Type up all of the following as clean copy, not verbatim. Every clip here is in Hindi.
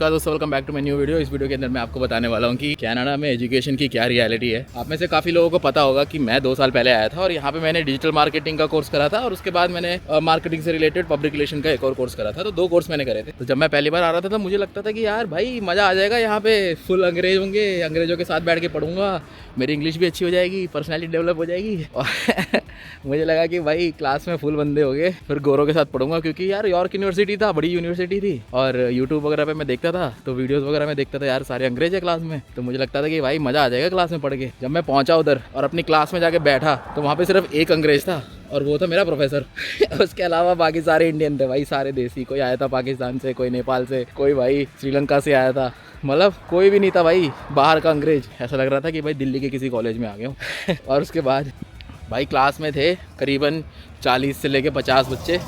नमस्कार दोस्तों, welcome back to my new video. इस वीडियो के अंदर मैं आपको बताने वाला हूँ कि कनाडा में एजुकेशन की क्या रियलिटी है। आप में से काफ़ी लोगों को पता होगा कि मैं 2 साल पहले आया था और यहाँ पे मैंने डिजिटल मार्केटिंग का कोर्स करा था और उसके बाद मैंने मार्केटिंग से रिलेटेड पब्लिक रिलेशन का एक और कोर्स करा था। तो 2 कोर्स मैंने करे थे। तो जब मैं पहली बार आ रहा था तो मुझे लगता था कि यार भाई मज़ा आ जाएगा, यहाँ पे फुल अंग्रेज होंगे, अंग्रेजों के साथ बैठ के पढ़ूंगा, मेरी इंग्लिश भी अच्छी हो जाएगी, पर्सनैलिटी डेवलप हो जाएगी। और मुझे लगा कि भाई क्लास में फुल बंदे हो गए, फिर गोरों के साथ पढ़ूंगा, क्योंकि यार यॉर्क यूनिवर्सिटी था, बड़ी यूनिवर्सिटी थी और यूट्यूब वगैरह पे मैं देखता था, तो वीडियोस वगैरह में देखता था यार सारे अंग्रेज है क्लास में। तो मुझे लगता था कि भाई मज़ा आ जाएगा क्लास में पढ़ के। जब मैं पहुंचा उधर और अपनी क्लास में जाके बैठा तो वहाँ पे सिर्फ एक अंग्रेज था और वो था मेरा प्रोफेसर। उसके अलावा बाकी सारे इंडियन थे भाई, सारे देसी। कोई आया था पाकिस्तान से, कोई नेपाल से, कोई भाई श्रीलंका से आया था, मतलब कोई भी नहीं था भाई बाहर का अंग्रेज। ऐसा लग रहा था कि भाई दिल्ली के किसी कॉलेज में आ गए हो। और उसके बाद भाई क्लास में थे करीबन 40 से लेके 50 बच्चे,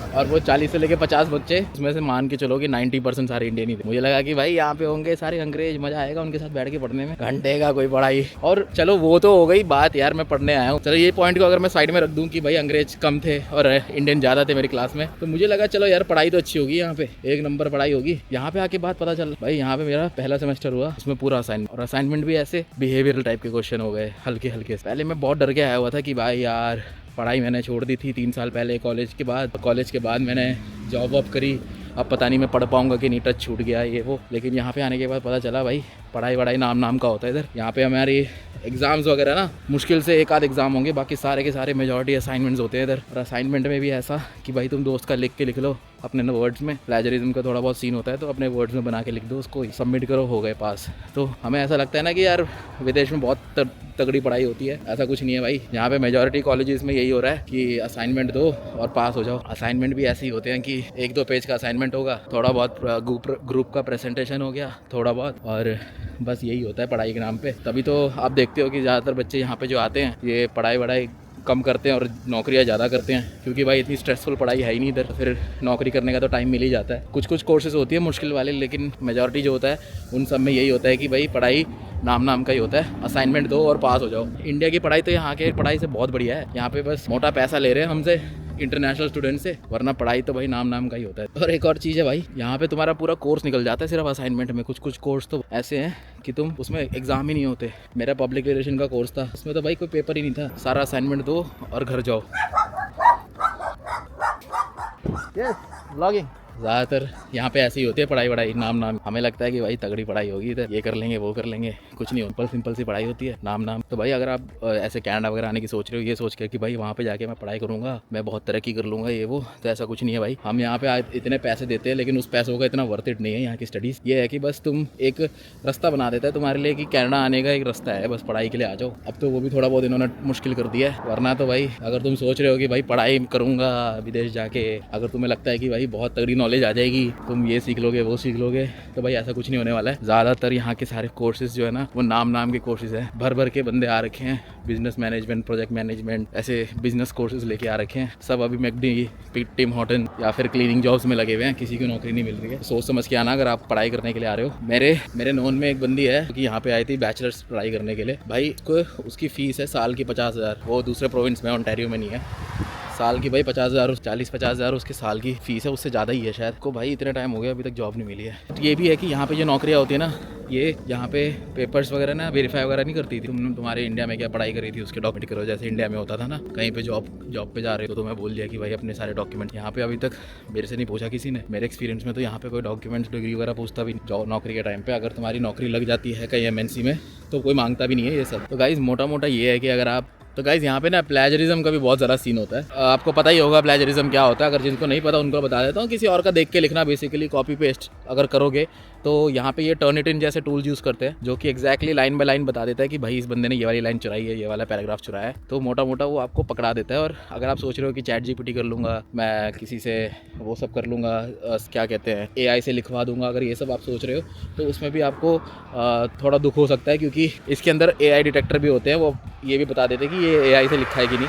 और वो 40 से लेके 50 बच्चे उसमें से मान के चलो कि 90% सारे इंडियन ही थे। मुझे लगा कि भाई यहाँ पे होंगे सारे अंग्रेज, मजा आएगा उनके साथ बैठ के पढ़ने में, घंटे का कोई पढ़ाई। और चलो वो तो हो गई बात, यार मैं पढ़ने आया हूँ। चलो ये पॉइंट को अगर मैं साइड में रख दूँ कि भाई अंग्रेज कम थे और इंडियन ज़्यादा थे मेरी क्लास में, तो मुझे लगा चलो यार पढ़ाई तो अच्छी होगी, यहाँ पे 1 नंबर पढ़ाई होगी। यहाँ पे आके बात पता चल भाई, यहाँ पे मेरा पहला सेमेस्टर हुआ, उसमें पूरा असाइनमेंट, और असाइनमेंट भी ऐसे बिहेवियरल टाइप के क्वेश्चन हो गए, हल्के हल्के। पहले मैं बहुत डर के आया हुआ था कि भाई यार पढ़ाई मैंने छोड़ दी थी 3 साल पहले कॉलेज के बाद मैंने जॉब वॉब करी, अब पता नहीं मैं पढ़ पाऊंगा कि नहीं, टच छूट गया ये वो। लेकिन यहाँ पे आने के बाद पता चला भाई पढ़ाई वढ़ाई नाम का होता है इधर। यहाँ पे हमारी एग्ज़ाम्स वगैरह ना मुश्किल से 1 आध एग्ज़ाम होंगे, बाकी सारे के सारे मेजॉरिटी असाइनमेंट्स होते हैं इधर। और असाइनमेंट में भी ऐसा कि भाई तुम दोस्त का लिख के लिख लो अपने वर्ड्स में, प्लेजरिज्म का थोड़ा बहुत सीन होता है, तो अपने वर्ड्स में बना के लिख दो, उसको सबमिट करो, हो गए पास। तो हमें ऐसा लगता है ना कि यार विदेश में बहुत तगड़ी पढ़ाई होती है, ऐसा कुछ नहीं है भाई। यहाँ पे मेजॉरिटी कॉलेजेस में यही हो रहा है कि असाइनमेंट दो और पास हो जाओ। असाइनमेंट भी ऐसे ही होते हैं कि 1-2 पेज का असाइनमेंट होगा, थोड़ा बहुत ग्रुप का प्रेजेंटेशन हो गया थोड़ा बहुत, और बस यही होता है पढ़ाई के नाम पे। तभी तो आप देखते हो कि ज़्यादातर बच्चे यहाँ पे जो आते हैं ये पढ़ाई वढ़ाई कम करते हैं और नौकरियाँ ज़्यादा करते हैं, क्योंकि भाई इतनी स्ट्रेसफुल पढ़ाई है ही नहीं इधर, फिर नौकरी करने का तो टाइम मिल ही जाता है। कुछ कोर्सेज होती है मुश्किल वाले, लेकिन मेजॉरिटी जो होता है उन सब में यही होता है कि भाई पढ़ाई नाम का ही होता है, असाइनमेंट दो और पास हो जाओ। इंडिया की पढ़ाई तो यहाँ के पढ़ाई से बहुत बढ़िया है। यहाँ पे बस मोटा पैसा ले रहे हैं हमसे इंटरनेशनल स्टूडेंट से, वरना पढ़ाई तो भाई नाम का ही होता है। और एक और चीज़ है भाई, यहाँ पे तुम्हारा पूरा कोर्स निकल जाता है सिर्फ असाइनमेंट में। कुछ कोर्स तो ऐसे हैं कि तुम उसमें एग्जाम ही नहीं होते। मेरा पब्लिक रिलेशन का कोर्स था, उसमें तो भाई कोई पेपर ही नहीं था, सारा असाइनमेंट दो और घर जाओ। व्लॉगिंग ज़्यादातर यहाँ पे ऐसी ही होती है पढ़ाई वढ़ाई नाम। हमें लगता है कि भाई तगड़ी पढ़ाई होगी इधर, ये कर लेंगे वो कर लेंगे, कुछ नहीं, सिंपल सी पढ़ाई होती है नाम। तो भाई अगर आप ऐसे कनाडा वगैरह आने की सोच रहे हो, ये सोच के कि भाई वहाँ पे जाके मैं पढ़ाई करूँगा, मैं बहुत तरक्की कर लूँगा ये वो, तो ऐसा कुछ नहीं है भाई। हम यहाँ पे इतने पैसे देते हैं, लेकिन उस पैसों का इतना वर्थ इट नहीं है यहाँ की स्टडीज़। ये है कि बस तुम एक रास्ता बना देता है तुम्हारे लिए कि कनाडा आने का एक रास्ता है, बस पढ़ाई के लिए आ जाओ। अब तो वो भी थोड़ा बहुत इन्होंने मुश्किल कर दिया है, वरना तो भाई अगर तुम सोच रहे हो कि भाई पढ़ाई करूँगा विदेश जाके, अगर तुम्हें लगता है कि भाई बहुत तगड़ी नॉलेज आ जाएगी, तुम ये सीख लोगे वो सीख लोगे, तो भाई ऐसा कुछ नहीं होने वाला है। ज़्यादातर यहाँ के सारे कोर्सेज जो है ना वो नाम के कोर्सेज हैं। भर के बंदे आ रखे हैं, बिजनेस मैनेजमेंट, प्रोजेक्ट मैनेजमेंट, ऐसे बिजनेस कोर्सेज लेके आ रखे हैं सब। अभी मैकडी, टिम हॉर्टन या फिर क्लीनिंग जॉब्स में लगे हुए हैं, किसी को नौकरी नहीं मिल रही है। सोच समझ के आना अगर आप पढ़ाई करने के लिए आ रहे हो। मेरे नोन में एक बंदी है कि यहाँ पे आई थी बैचलर्स पढ़ाई करने के लिए। भाई उसकी फ़ीस है साल की 50,000। वो दूसरे प्रोविंस में, ओंटारियो में नहीं है। साल की भाई 50,000, 40-50 हज़ार उसके साल की फ़ीस है, उससे ज़्यादा ही है शायद। को भाई इतने टाइम हो गया अभी तक जॉब नहीं मिली है। तो ये भी है कि यहाँ पे जो नौकरियाँ होती है ना, ये यहाँ पे पेपर्स वगैरह ना वेरीफाई वगैरह नहीं करती थी। तुम्हारे इंडिया में क्या पढ़ाई करी थी उसके डॉक्यूमेंट करो, जैसे इंडिया में होता था ना, कहीं पे जॉब पे जा रहे हो तो मैं बोल दिया कि भाई अपने सारे डॉक्यूमेंट। यहाँ पे अभी तक मेरे से नहीं पूछा किसी ने। मेरे एक्सपीरियंस में तो यहाँ पे कोई डॉक्यूमेंट्स, डिग्री वगैरह पूछता भी नहीं। नौकरी के टाइम पे अगर तुम्हारी नौकरी लग जाती है कहीं MNC में तो कोई मांगता भी नहीं है ये सब। तो गाइज मोटा ये है कि अगर आप यहाँ पे ना प्लेजरिज्म का भी बहुत ज़्यादा सीन होता है। आपको पता ही होगा प्लेजरिज्म क्या होता है, अगर जिनको नहीं पता उनको बता देता हूँ। किसी और का देख के लिखना, बेसिकली कॉपी पेस्ट अगर करोगे तो यहाँ पे ये टर्निटिन जैसे टूल यूज़ करते हैं, जो कि एग्जैक्टली लाइन बाय लाइन बता देता है कि भाई इस बंदे ने ये वाली लाइन चुराई है, ये वाला पैराग्राफ चुराया है। तो मोटा वो आपको पकड़ा देता है। और अगर आप सोच रहे हो कि ChatGPT कर लूँगा, मैं किसी से वो सब कर लूँगा, क्या कहते हैं AI से लिखवा दूँगा, अगर ये सब आप सोच रहे हो तो उसमें भी आपको थोड़ा दुख हो सकता है, क्योंकि इसके अंदर AI डिटेक्टर भी होते हैं, वो ये भी बता देते हैं कि ये AI से लिखा है कि नहीं।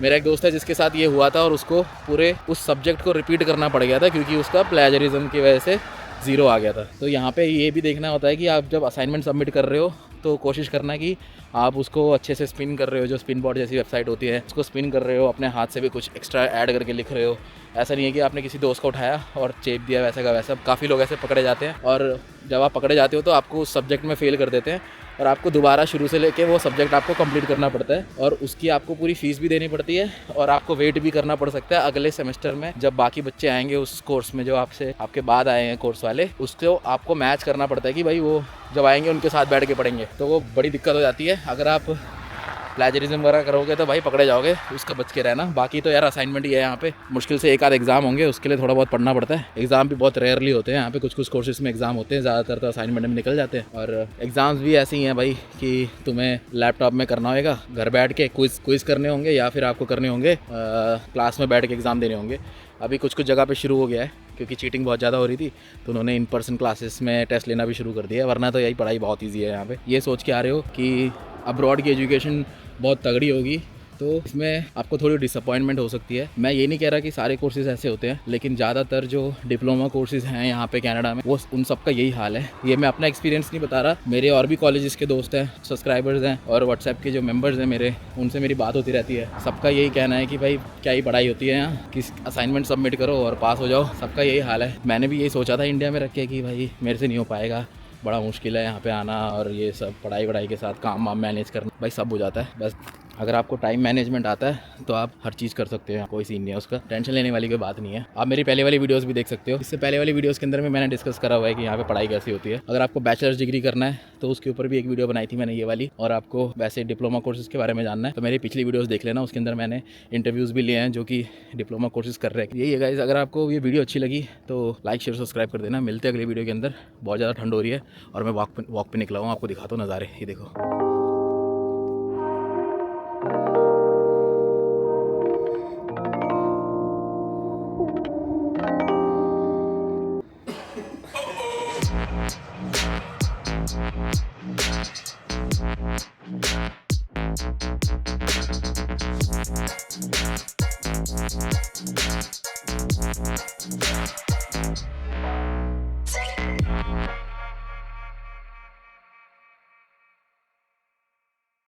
मेरा एक दोस्त है जिसके साथ ये हुआ था और उसको पूरे उस सब्जेक्ट को रिपीट करना पड़ गया था, क्योंकि उसका प्लेजरिज्म की वजह से 0 आ गया था। तो यहाँ पे ये भी देखना होता है कि आप जब असाइनमेंट सबमिट कर रहे हो तो कोशिश करना कि आप उसको अच्छे से स्पिन कर रहे हो, जो स्पिन बोर्ड जैसी वेबसाइट होती है उसको स्पिन कर रहे हो, अपने हाथ से भी कुछ एक्स्ट्रा ऐड करके लिख रहे हो। ऐसा नहीं है कि आपने किसी दोस्त को उठाया और चेप दिया वैसा का वैसा। काफ़ी लोग ऐसे पकड़े जाते हैं और जब आप पकड़े जाते हो तो आपको उस सब्जेक्ट में फ़ेल कर देते हैं और आपको दोबारा शुरू से लेके वो सब्जेक्ट आपको कंप्लीट करना पड़ता है और उसकी आपको पूरी फ़ीस भी देनी पड़ती है और आपको वेट भी करना पड़ सकता है अगले सेमेस्टर में जब बाकी बच्चे आएंगे उस कोर्स में, जो आपसे आपके बाद आए हैं कोर्स वाले, उसको आपको मैच करना पड़ता है कि भाई वो जब आएंगे उनके साथ बैठ के पढ़ेंगे। तो वो बड़ी दिक्कत हो जाती है। अगर आप प्लेजरिज्म वगैरह करोगे तो भाई पकड़े जाओगे, उसका बच के रहना। बाकी तो यार असाइनमेंट ही है यहाँ पे, मुश्किल से एक आध एग्जाम होंगे, उसके लिए थोड़ा बहुत पढ़ना पड़ता है। एग्जाम भी बहुत रेयरली होते हैं यहाँ पे, कुछ कुछ कोर्सेज में एग्जाम होते हैं, ज़्यादातर तो असाइनमेंट में निकल जाते हैं। और एग्जाम्स भी ऐसे ही हैं भाई कि तुम्हें लैपटॉप में करना होगा, घर बैठ के क्विज करने होंगे या फिर आपको करने होंगे क्लास में बैठ के एग्ज़ाम देने होंगे। अभी कुछ कुछ जगह पे शुरू हो गया है क्योंकि चीटिंग बहुत ज़्यादा हो रही थी तो उन्होंने इन पर्सन क्लासेस में टेस्ट लेना भी शुरू कर दिया है, वरना तो यही पढ़ाई बहुत ईजी है यहाँ पे। ये सोच के आ रहे हो कि अब्रॉड की एजुकेशन बहुत तगड़ी होगी तो इसमें आपको थोड़ी डिसअपॉइंटमेंट हो सकती है। मैं ये नहीं कह रहा कि सारे कोर्सेज ऐसे होते हैं, लेकिन ज़्यादातर जो डिप्लोमा कोर्सेज हैं यहाँ पे कनाडा में वो उन सब का यही हाल है। ये मैं अपना एक्सपीरियंस नहीं बता रहा, मेरे और भी कॉलेजेस के दोस्त हैं, सब्सक्राइबर्स हैं और व्हाट्सएप के जो मेंबर्स हैं मेरे, उनसे मेरी बात होती रहती है। सबका यही कहना है कि भाई क्या ही पढ़ाई होती है यहाँ, किस असाइनमेंट सबमिट करो और पास हो जाओ, सबका यही हाल है। मैंने भी यही सोचा था इंडिया में रख के कि भाई मेरे से नहीं हो पाएगा, बड़ा मुश्किल है यहाँ पे आना और ये सब पढ़ाई के साथ काम वाम मैनेज करना। भाई सब हो जाता है, बस अगर आपको टाइम मैनेजमेंट आता है तो आप हर चीज़ कर सकते हो, कोई सीन नहीं है उसका, टेंशन लेने वाली कोई बात नहीं है। आप मेरी पहले वाली वीडियोस भी देख सकते हो, इससे पहले वाली वीडियोस के अंदर में मैंने डिस्कस करा हुआ है कि यहाँ पे पढ़ाई कैसी होती है। अगर आपको बैचलर्स डिग्री करना है तो उसके ऊपर भी एक वीडियो बनाई थी मैंने ये वाली, और आपको वैसे डिप्लोमा कोर्सेज़ के बारे में जानना है तो मेरी पिछली वीडियोज़ देख लेना, उसके अंदर मैंने इंटरव्यूज़ भी लिए हैं जो कि डिप्लोमा कोर्सेज़ कर रहे हैं। यही है गाइस, अगर आपको ये वीडियो अच्छी लगी तो लाइक शेयर सब्सक्राइब कर देना। मिलते हैं अगली वीडियो के अंदर। बहुत ज़्यादा ठंड हो रही है और मैं वॉक पे निकला हूँ, आपको दिखाता हूँ नज़ारे, ये देखो।